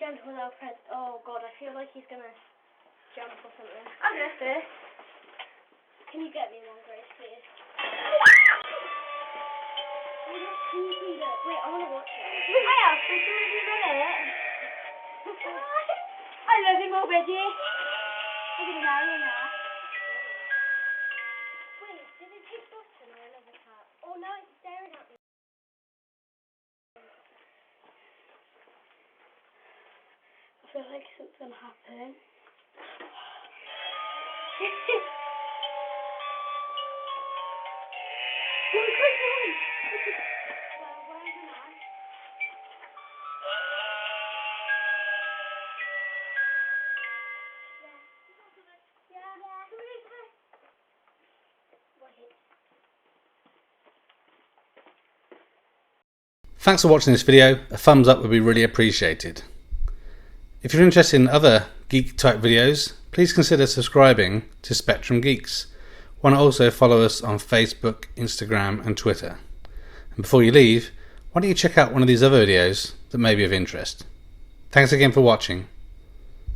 gentle with our friend. Oh god, I feel like he's gonna jump or something. I'll do this. Can you get me one, Grace, please? Can you see that? Wait, I wanna watch it. I have to do it. I love him already. I'm gonna marry him now. Wait, did it take Boston or another cat? Oh, now it's staring at me. I feel like something happened. Run, quick, run! Well, where's the knife? Thanks for watching this video. A thumbs up would be really appreciated. If you're interested in other geek type videos, please consider subscribing to Spectrum Geeks. Why not also follow us on Facebook, Instagram and Twitter. And before you leave, why don't you check out one of these other videos that may be of interest. Thanks again for watching.